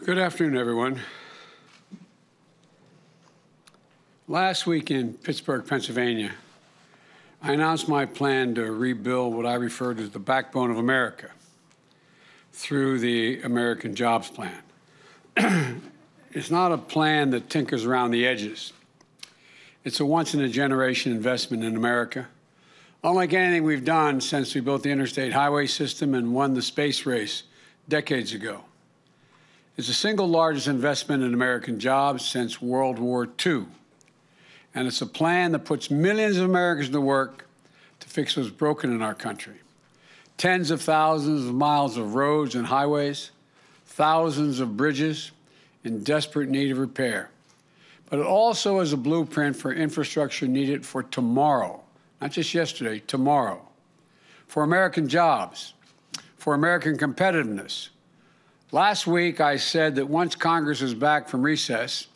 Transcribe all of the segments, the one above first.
Good afternoon, everyone. Last week in Pittsburgh, Pennsylvania, I announced my plan to rebuild what I refer to as the backbone of America through the American Jobs Plan. It's not a plan that tinkers around the edges. It's a once-in-a-generation investment in America, unlike anything we've done since we built the interstate highway system and won the space race decades ago. It's the single largest investment in American jobs since World War II. And it's a plan that puts millions of Americans to work to fix what's broken in our country. Tens of thousands of miles of roads and highways, thousands of bridges in desperate need of repair. But it also is a blueprint for infrastructure needed for tomorrow, not just yesterday, tomorrow. For American jobs, for American competitiveness. Last week, I said that once Congress is back from recess,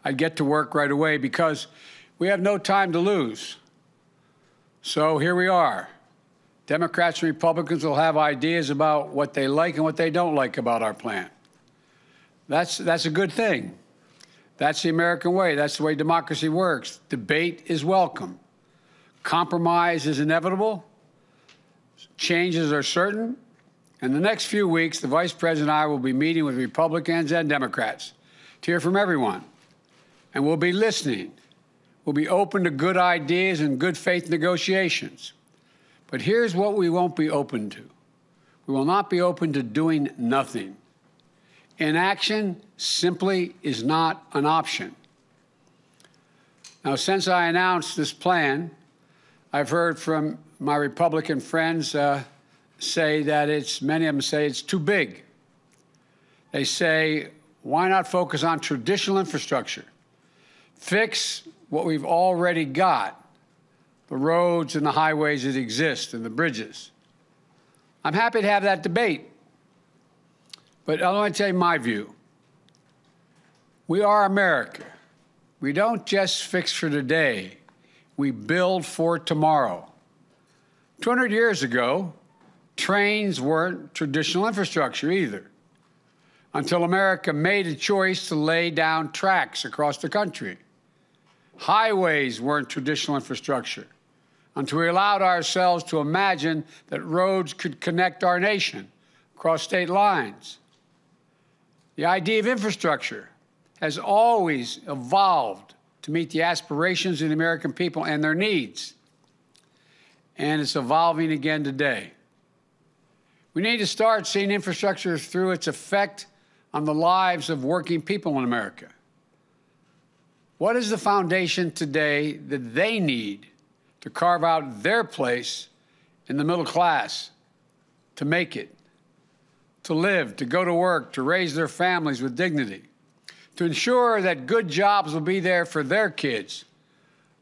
I'd get to work right away because we have no time to lose. So here we are. Democrats and Republicans will have ideas about what they like and what they don't like about our plan. That's a good thing. That's the American way. That's the way democracy works. Debate is welcome. Compromise is inevitable. Changes are certain. In the next few weeks, the Vice President and I will be meeting with Republicans and Democrats to hear from everyone. And we'll be listening. We'll be open to good ideas and good faith negotiations. But here's what we won't be open to. We will not be open to doing nothing. Inaction simply is not an option. Now, since I announced this plan, I've heard from my Republican friends say that many of them say it's too big. They say, why not focus on traditional infrastructure? Fix what we've already got, the roads and the highways that exist and the bridges. I'm happy to have that debate. But I want to tell you my view. We are America. We don't just fix for today. We build for tomorrow. 200 years ago, trains weren't traditional infrastructure either, until America made a choice to lay down tracks across the country. Highways weren't traditional infrastructure until we allowed ourselves to imagine that roads could connect our nation across state lines. The idea of infrastructure has always evolved to meet the aspirations of the American people and their needs. And it's evolving again today. We need to start seeing infrastructure through its effect on the lives of working people in America. What is the foundation today that they need to carve out their place in the middle class, to make it, to live, to go to work, to raise their families with dignity, to ensure that good jobs will be there for their kids,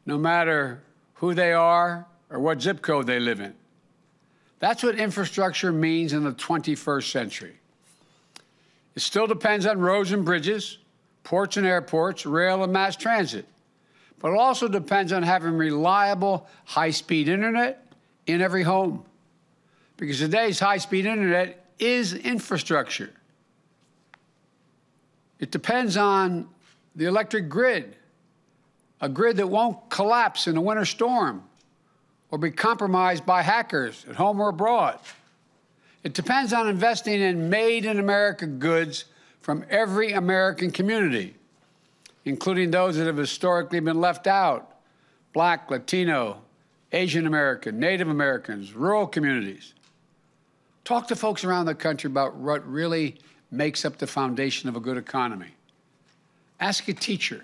no matter who they are or what zip code they live in? That's what infrastructure means in the 21st century. It still depends on roads and bridges, ports and airports, rail and mass transit. But it also depends on having reliable, high-speed internet in every home. Because today's high-speed internet is infrastructure. It depends on the electric grid, a grid that won't collapse in a winter storm or be compromised by hackers at home or abroad. It depends on investing in made-in-America goods from every American community, including those that have historically been left out: Black, Latino, Asian American, Native Americans, rural communities. Talk to folks around the country about what really makes up the foundation of a good economy. Ask a teacher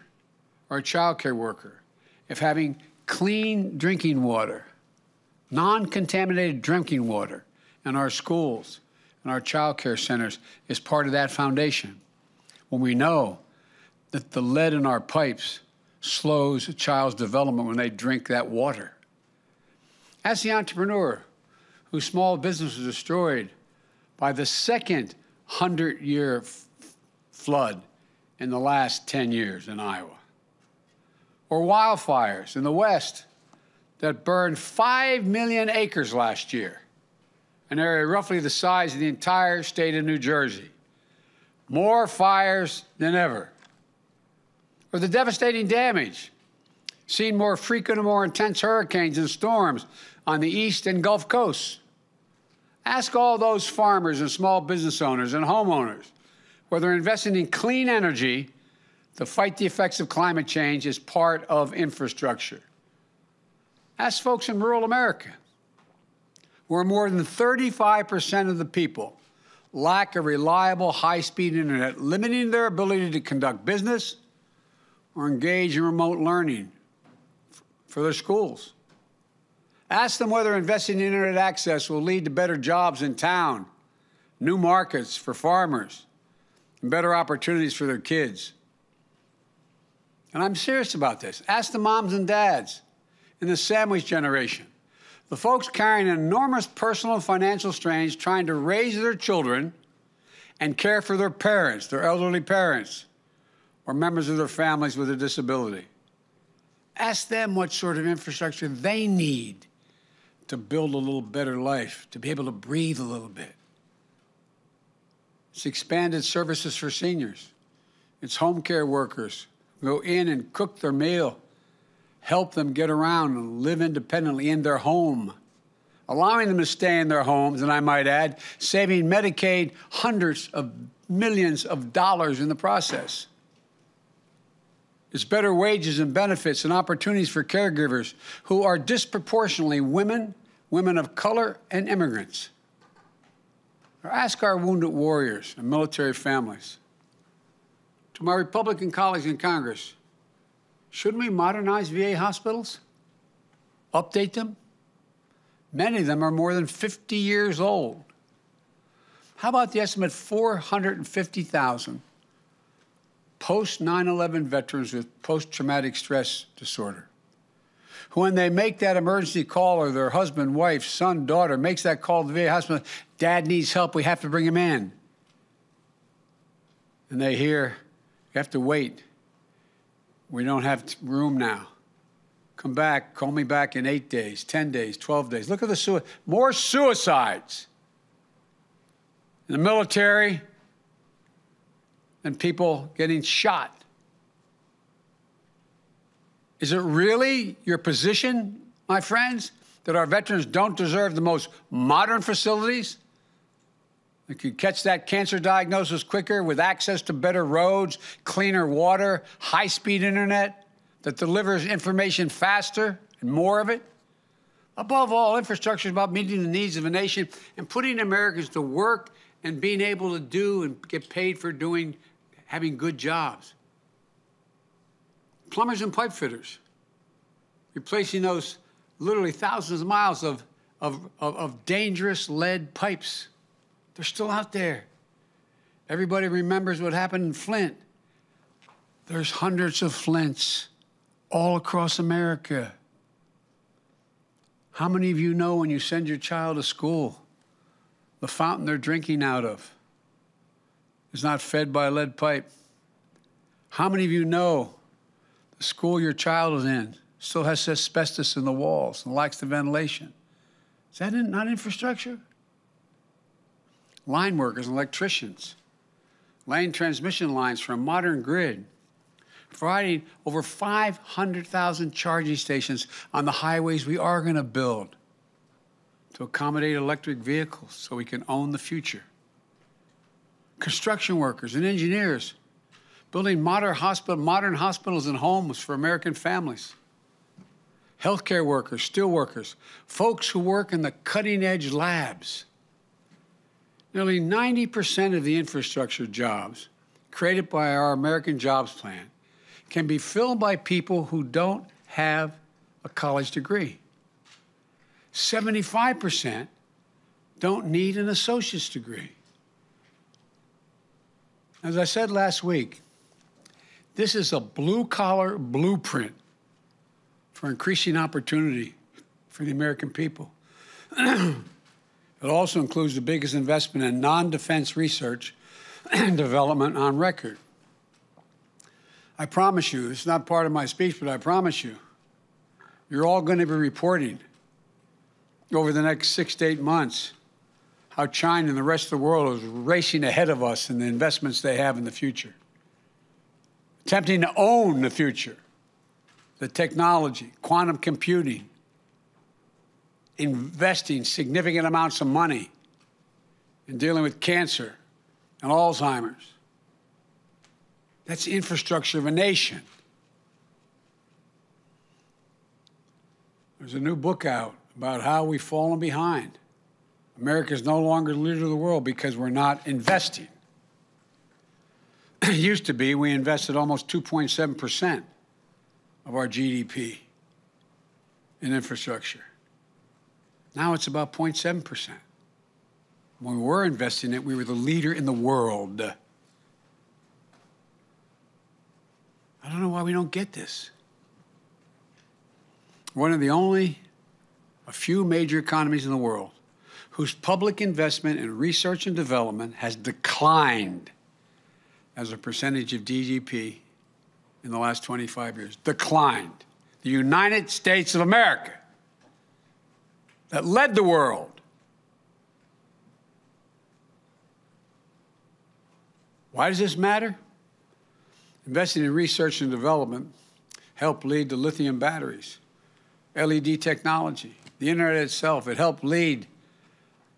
or a child care worker if having clean drinking water, non-contaminated drinking water in our schools and our child care centers is part of that foundation. When we know that the lead in our pipes slows a child's development when they drink that water. Ask the entrepreneur whose small business was destroyed by the second 100-year flood in the last 10 years in Iowa. Or wildfires in the West that burned 5 million acres last year, an area roughly the size of the entire state of New Jersey. more fires than ever. Or the devastating damage, seen more frequent and more intense hurricanes and storms on the East and Gulf coasts. Ask all those farmers and small business owners and homeowners whether investing in clean energy to fight the effects of climate change is part of infrastructure. Ask folks in rural America, where more than 35% of the people lack a reliable, high-speed internet, limiting their ability to conduct business or engage in remote learning for their schools. Ask them whether investing in internet access will lead to better jobs in town, new markets for farmers, and better opportunities for their kids. And I'm serious about this. Ask the moms and dads in the sandwich generation, the folks carrying enormous personal and financial strains trying to raise their children and care for their parents, their elderly parents, or members of their families with a disability. Ask them what sort of infrastructure they need to build a little better life, to be able to breathe a little bit. It's expanded services for seniors. It's home care workers who go in and cook their meal, help them get around and live independently in their home, allowing them to stay in their homes, and I might add, saving Medicaid hundreds of millions of dollars in the process. It's better wages and benefits and opportunities for caregivers who are disproportionately women, women of color, and immigrants. Or ask our wounded warriors and military families. To my Republican colleagues in Congress, shouldn't we modernize VA hospitals? Update them? Many of them are more than 50 years old. How about the estimate 450,000 post-9/11 veterans with post-traumatic stress disorder, who when they make that emergency call, or their husband, wife, son, daughter makes that call to the VA hospital, Dad needs help, we have to bring him in. And they hear, you have to wait. We don't have room now. Come back, call me back in 8 days, 10 days, 12 days. Look at the more suicides in the military than people getting shot. Is it really your position, my friends, that our veterans don't deserve the most modern facilities that could catch that cancer diagnosis quicker, with access to better roads, cleaner water, high-speed internet that delivers information faster and more of it? Above all, infrastructure is about meeting the needs of a nation and putting Americans to work and being able to do and get paid for having good jobs. Plumbers and pipe fitters, replacing those literally thousands of miles of dangerous lead pipes. They're still out there. Everybody remembers what happened in Flint. There's hundreds of Flints all across America. How many of you know when you send your child to school, the fountain they're drinking out of is not fed by a lead pipe? How many of you know the school your child is in still has asbestos in the walls and lacks the ventilation? Is that not infrastructure? Line workers and electricians laying transmission lines for a modern grid, providing over 500,000 charging stations on the highways we are going to build to accommodate electric vehicles so we can own the future. Construction workers and engineers building modern hospitals and homes for American families. Healthcare workers, steel workers, folks who work in the cutting-edge labs. Nearly 90% of the infrastructure jobs created by our American Jobs Plan can be filled by people who don't have a college degree. 75% don't need an associate's degree. As I said last week, this is a blue-collar blueprint for increasing opportunity for the American people. It also includes the biggest investment in non-defense research and development on record. I promise you, it's not part of my speech, but I promise you, you're all going to be reporting over the next 6 to 8 months how China and the rest of the world is racing ahead of us in the investments they have in the future, attempting to own the future, the technology, quantum computing, investing significant amounts of money in dealing with cancer and Alzheimer's. That's the infrastructure of a nation. There's a new book out about how we've fallen behind. America is no longer the leader of the world because we're not investing. It used to be we invested almost 2.7% of our GDP in infrastructure. Now it's about 0.7%. When we were investing it, we were the leader in the world. I don't know why we don't get this. One of a few major economies in the world whose public investment in research and development has declined as a percentage of GDP in the last 25 years. Declined. The United States of America, that led the world. Why does this matter? Investing in research and development helped lead to lithium batteries, LED technology, the internet itself. It helped lead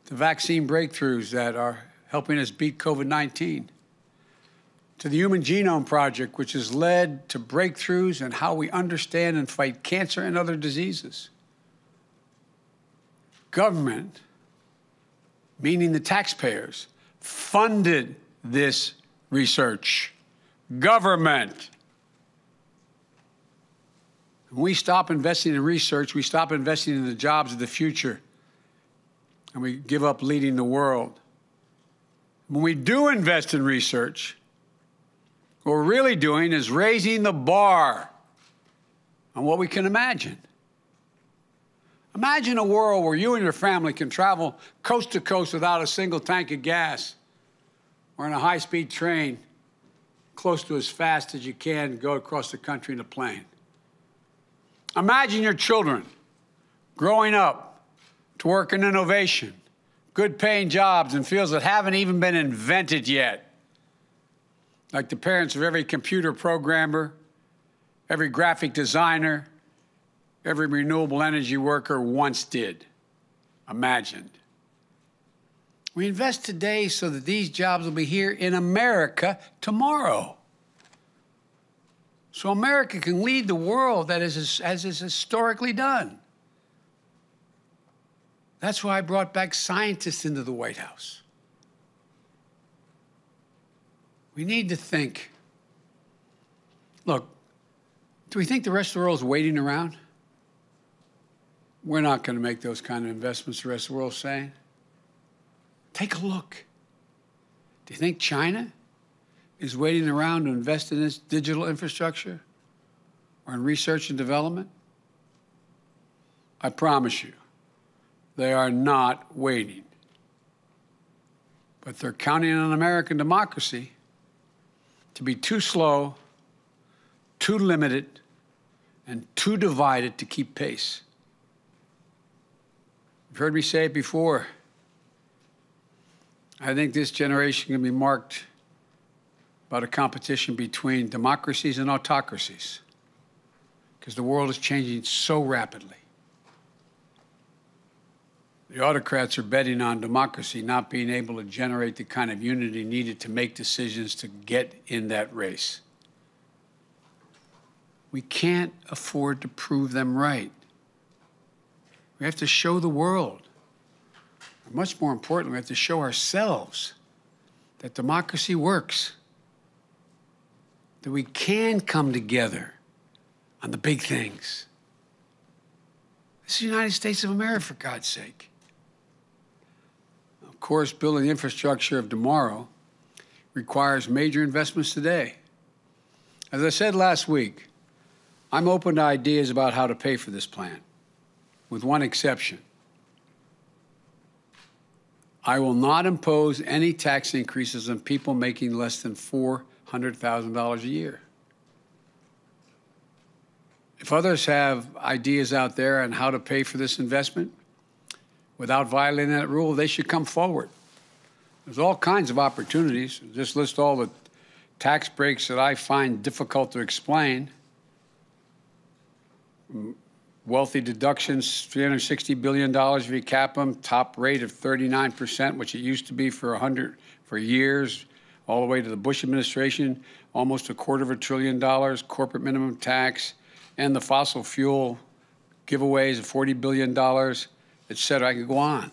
to vaccine breakthroughs that are helping us beat COVID-19, to the Human Genome Project, which has led to breakthroughs in how we understand and fight cancer and other diseases. Government, meaning the taxpayers, funded this research. Government. When we stop investing in research, we stop investing in the jobs of the future, and we give up leading the world. When we do invest in research, what we're really doing is raising the bar on what we can imagine. Imagine a world where you and your family can travel coast to coast without a single tank of gas, or in a high-speed train, close to as fast as you can go across the country in a plane. Imagine your children growing up to work in innovation, good-paying jobs in fields that haven't even been invented yet, like the parents of every computer programmer, every graphic designer, every renewable energy worker once did, imagined. We invest today so that these jobs will be here in America tomorrow. So America can lead the world as is historically done. That's why I brought back scientists into the White House. We need to think. Look, do we think the rest of the world is waiting around? We're not going to make those kind of investments the rest of the world is saying. Take a look. Do you think China is waiting around to invest in this digital infrastructure or in research and development? I promise you, they are not waiting. But they're counting on American democracy to be too slow, too limited, and too divided to keep pace. You've heard me say it before. I think this generation can be marked by the competition between democracies and autocracies, because the world is changing so rapidly. The autocrats are betting on democracy not being able to generate the kind of unity needed to make decisions to get in that race. We can't afford to prove them right. We have to show the world. Much more importantly, we have to show ourselves that democracy works, that we can come together on the big things. This is the United States of America, for God's sake. Of course, building the infrastructure of tomorrow requires major investments today. As I said last week, I'm open to ideas about how to pay for this plan, with one exception. I will not impose any tax increases on people making less than $400,000 a year. If others have ideas out there on how to pay for this investment, without violating that rule, they should come forward. There's all kinds of opportunities. Just list all the tax breaks that I find difficult to explain. Wealthy deductions, $360 billion if you cap them, top rate of 39%, which it used to be for years, all the way to the Bush administration, almost $250 billion, corporate minimum tax, and the fossil fuel giveaways of $40 billion, et cetera. I could go on.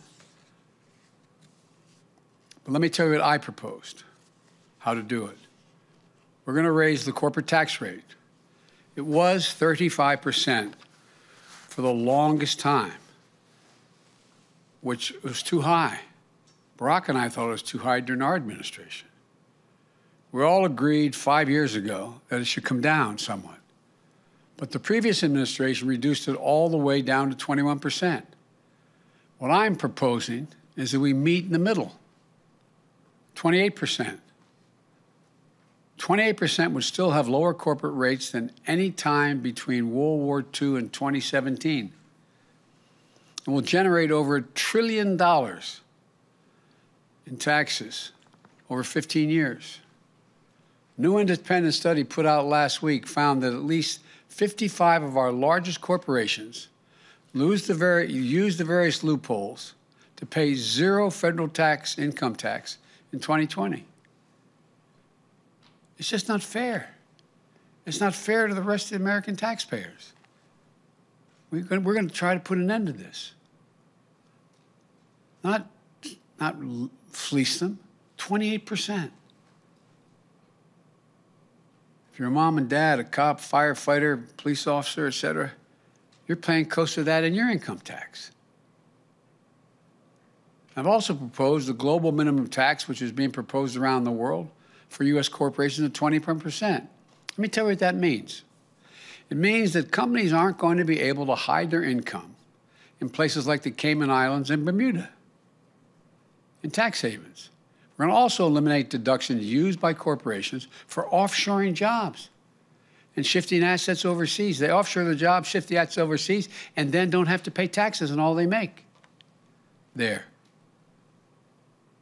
But let me tell you what I proposed, how to do it. We're going to raise the corporate tax rate. It was 35% for the longest time, which was too high. Barack and I thought it was too high during our administration. We all agreed 5 years ago that it should come down somewhat. But the previous administration reduced it all the way down to 21%. What I'm proposing is that we meet in the middle, 28%. 28% would still have lower corporate rates than any time between World War II and 2017. And will generate over $1 trillion in taxes over 15 years. New independent study put out last week found that at least 55 of our largest corporations use the various loopholes to pay zero federal income tax in 2020. It's just not fair. It's not fair to the rest of the American taxpayers. We're going to try to put an end to this. Not fleece them, 28%. If you're a mom and dad, a cop, firefighter, police officer, et cetera, you're paying close to that in your income tax. I've also proposed the global minimum tax, which is being proposed around the world for U.S. corporations at 21%. Let me tell you what that means. It means that companies aren't going to be able to hide their income in places like the Cayman Islands and Bermuda, in tax havens. We're going to also eliminate deductions used by corporations for offshoring jobs and shifting assets overseas. They offshore the jobs, shift the assets overseas, and then don't have to pay taxes on all they make there.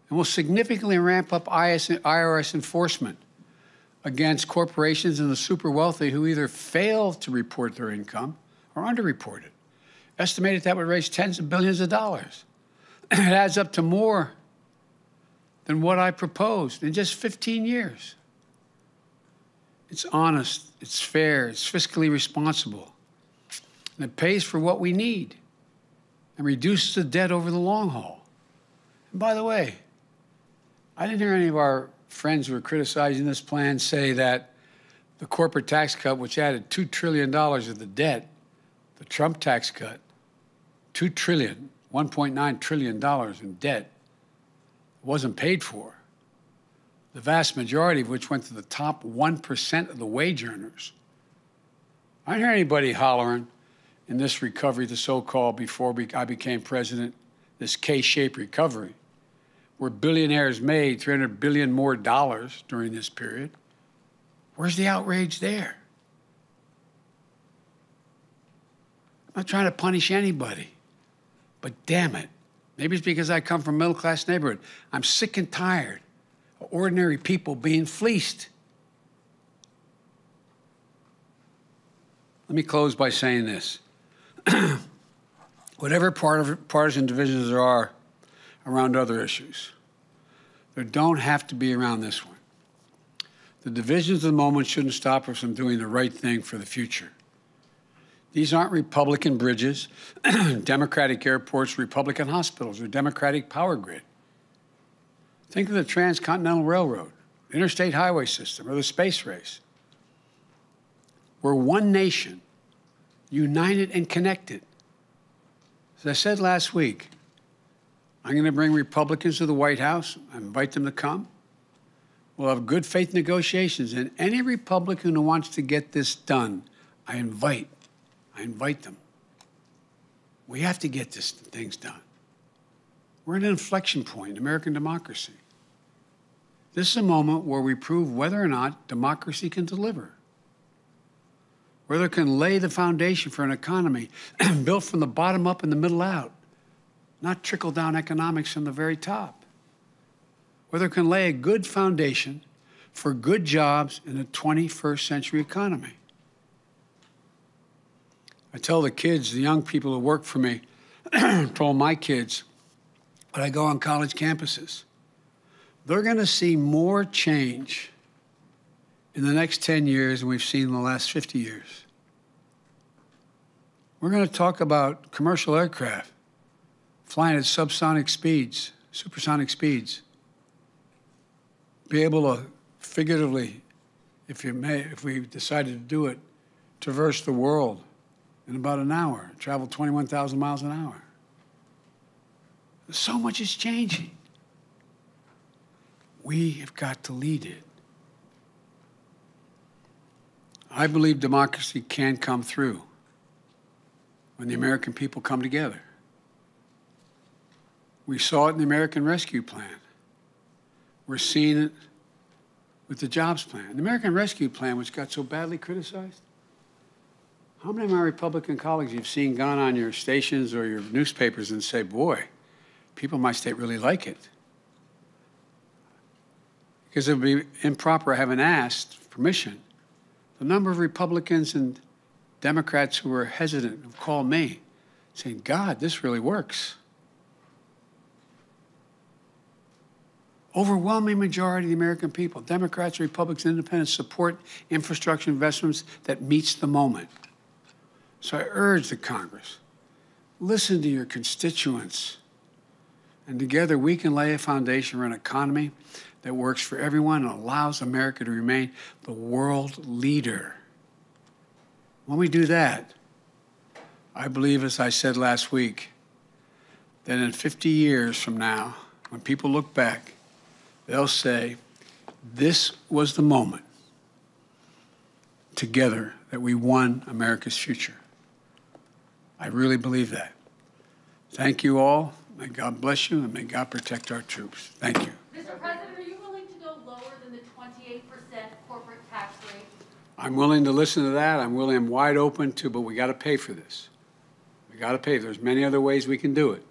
And we'll significantly ramp up IRS enforcement against corporations and the super wealthy who either fail to report their income or underreport it. Estimated that would raise tens of billions of dollars. It adds up to more than what I proposed in just 15 years. It's honest, it's fair, it's fiscally responsible, and it pays for what we need and reduces the debt over the long haul. And by the way, I didn't hear any of our friends who were criticizing this plan say that the corporate tax cut, which added $2 trillion of the debt, the Trump tax cut, $1.9 trillion in debt, wasn't paid for, the vast majority of which went to the top 1% of the wage earners. I didn't hear anybody hollering in this recovery, the so-called, before I became president, this K-shaped recovery, where billionaires made $300 billion more during this period. Where's the outrage there? I'm not trying to punish anybody, but damn it. Maybe it's because I come from a middle-class neighborhood. I'm sick and tired of ordinary people being fleeced. Let me close by saying this. Whatever partisan divisions there are around other issues, there don't have to be around this one. The divisions of the moment shouldn't stop us from doing the right thing for the future. These aren't Republican bridges, Democratic airports, Republican hospitals, or Democratic power grid. Think of the Transcontinental Railroad, the interstate highway system, or the space race. We're one nation, united and connected. As I said last week, I'm going to bring Republicans to the White House. I invite them to come. We'll have good faith negotiations, and any Republican who wants to get this done, I invite them. We have to get these things done. We're at an inflection point in American democracy. This is a moment where we prove whether or not democracy can deliver, whether it can lay the foundation for an economy built from the bottom up and the middle out, not trickle-down economics from the very top. Whether it can lay a good foundation for good jobs in a 21st century economy. I tell the kids, the young people who work for me, told my kids, when I go on college campuses, they're going to see more change in the next 10 years than we've seen in the last 50 years. We're going to talk about commercial aircraft flying at subsonic speeds, supersonic speeds. Be able to figuratively, if we decided to do it, traverse the world in about an hour, travel 21,000 miles an hour. So much is changing. We have got to lead it. I believe democracy can come through when the American people come together. We saw it in the American Rescue Plan. We're seeing it with the Jobs Plan. The American Rescue Plan, which got so badly criticized, how many of my Republican colleagues you've seen gone on your stations or your newspapers and say, boy, people in my state really like it? Because it would be improper, I haven't asked permission. The number of Republicans and Democrats who were hesitant have called me saying, God, this really works. Overwhelming majority of the American people, Democrats, Republicans, Independents, support infrastructure investments that meets the moment. So I urge the Congress, listen to your constituents, and together we can lay a foundation for an economy that works for everyone and allows America to remain the world leader. When we do that, I believe, as I said last week, that in 50 years from now, when people look back, they'll say, this was the moment together that we won America's future. I really believe that. Thank you all. May God bless you, and may God protect our troops. Thank you. Mr. President, are you willing to go lower than the 28% corporate tax rate? I'm willing to listen to that. I'm wide open to, but we got to pay for this. We got to pay. There's many other ways we can do it,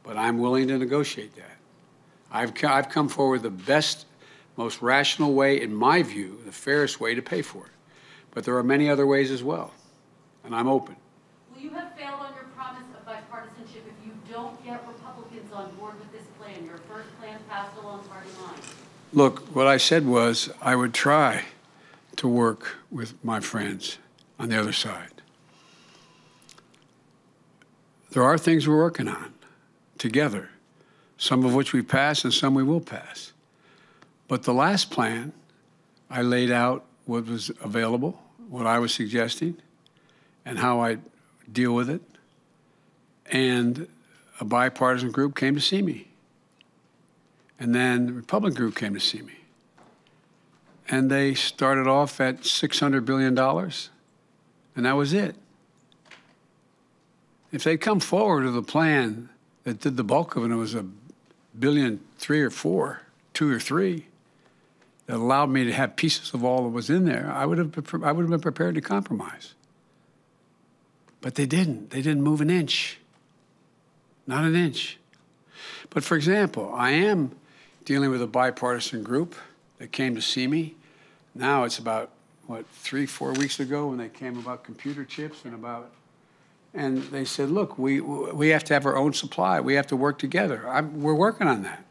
but I'm willing to negotiate that. I've come forward with the best, most rational way, in my view, the fairest way to pay for it. But there are many other ways as well, and I'm open. Will you have failed on your promise of bipartisanship if you don't get Republicans on board with this plan? Your first plan passed along party lines. Look, what I said was I would try to work with my friends on the other side. There are things we're working on together, some of which we passed and some we will pass. But the last plan, I laid out what was available, what I was suggesting, and how I deal with it. And a bipartisan group came to see me. And then the Republican group came to see me. And they started off at $600 billion, and that was it. If they'd come forward with a plan that did the bulk of it, it was $1.3 billion or $4, 2 or 3, that allowed me to have pieces of all that was in there, I would have been prepared to compromise. But they didn't. They didn't move an inch. Not an inch. But for example, I am dealing with a bipartisan group that came to see me. Now it's about, what, 3-4 weeks ago when they came about computer chips and they said, look, we have to have our own supply. We have to work together. We're working on that.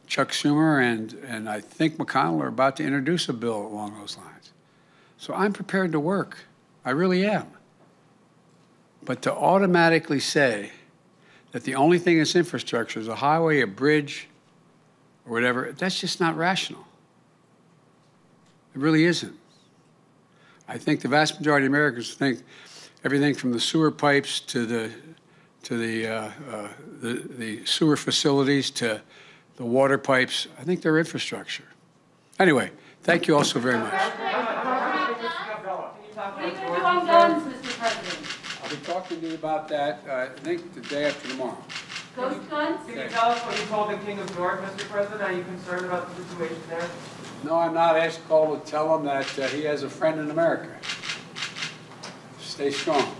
Chuck Schumer and I think McConnell are about to introduce a bill along those lines. So I'm prepared to work. I really am. But to automatically say that the only thing that's infrastructure is a highway, a bridge, or whatever, that's just not rational. It really isn't. I think the vast majority of Americans think everything from the sewer pipes to the sewer facilities to the water pipes, I think they're infrastructure. Anyway, thank you all so very much. What are you going to do on guns, Mr. President? I'll be talking to you about that, I think, the day after tomorrow. Ghost guns? Can you tell us what you told the King of George, Mr. President? Are you concerned about the situation there? No, I'm not. I asked Cole to tell him that he has a friend in America. Stay strong.